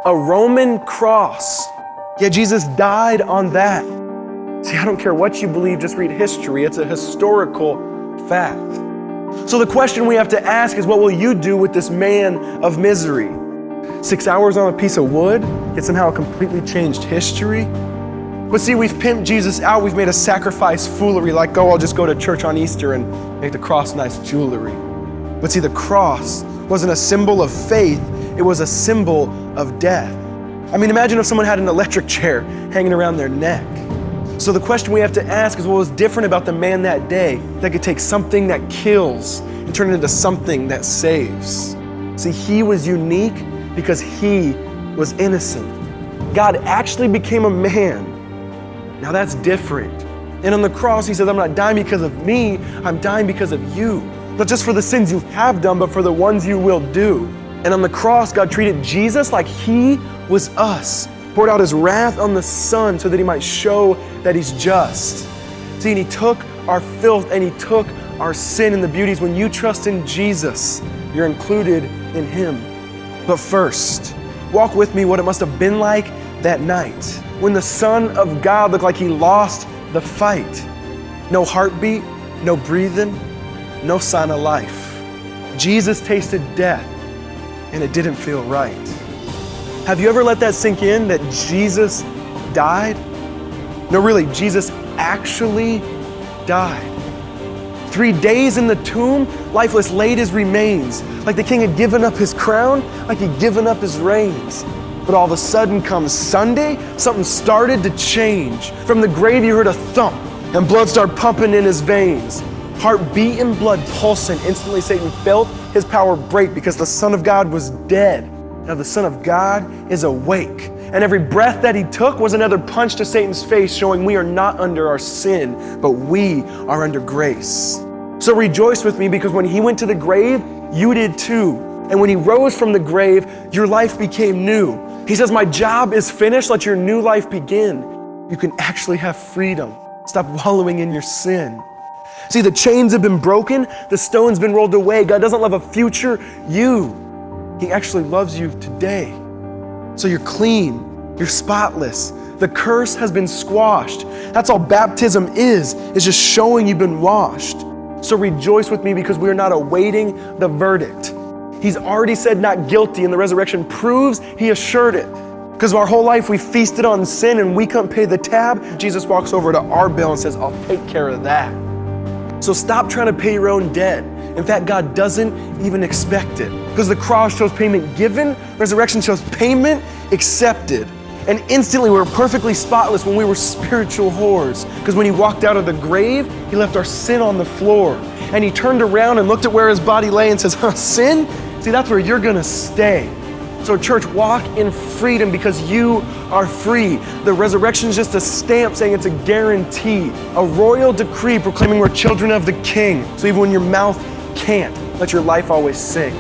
a Roman cross. Yeah, Jesus died on that. See, I don't care what you believe, just read history. It's a historical fact. So the question we have to ask is, what will you do with this man of misery? 6 hours on a piece of wood, yet somehow completely changed history? But see, we've pimped Jesus out. We've made a sacrifice foolery, like, oh, I'll just go to church on Easter and make the cross nice jewelry. But see, the cross wasn't a symbol of faith. It was a symbol of death. I mean, imagine if someone had an electric chair hanging around their neck. So the question we have to ask is, what was different about the man that day that could take something that kills and turn it into something that saves? See, he was unique because he was innocent. God actually became a man. Now that's different. And on the cross, he says, I'm not dying because of me, I'm dying because of you. Not just for the sins you have done, but for the ones you will do. And on the cross, God treated Jesus like he was us. Poured out his wrath on the Son so that he might show that he's just. See, and he took our filth and he took our sin, and the beauty is when you trust in Jesus, you're included in him. But first, walk with me what it must have been like that night when the Son of God looked like he lost the fight. No heartbeat, no breathing, no sign of life. Jesus tasted death and it didn't feel right. Have you ever let that sink in, that Jesus died? No, really, Jesus actually died. 3 days in the tomb, lifeless, laid his remains, like the king had given up his crown, like he'd given up his reins. But all of a sudden comes Sunday, something started to change. From the grave you heard a thump, and blood started pumping in his veins. Heart beating, blood pulsing. Instantly Satan felt his power break because the Son of God was dead. Now the Son of God is awake. And every breath that he took was another punch to Satan's face, showing we are not under our sin, but we are under grace. So rejoice with me, because when he went to the grave, you did too. And when he rose from the grave, your life became new. He says, my job is finished, let your new life begin. You can actually have freedom. Stop wallowing in your sin. See, the chains have been broken, the stone's been rolled away. God doesn't love a future you. He actually loves you today. So you're clean, you're spotless. The curse has been squashed. That's all baptism is just showing you've been washed. So rejoice with me, because we are not awaiting the verdict. He's already said not guilty, and the resurrection proves he assured it. Because our whole life we feasted on sin and we couldn't pay the tab. Jesus walks over to our bill and says, I'll take care of that. So stop trying to pay your own debt. In fact, God doesn't even expect it. Because the cross shows payment given, resurrection shows payment accepted. And instantly we were perfectly spotless when we were spiritual whores. Because when he walked out of the grave, he left our sin on the floor. And he turned around and looked at where his body lay and says, sin? See, that's where you're gonna stay. So church, walk in freedom because you are free. The resurrection is just a stamp saying it's a guarantee, a royal decree proclaiming we're children of the King. So even when your mouth can't, let your life always sing.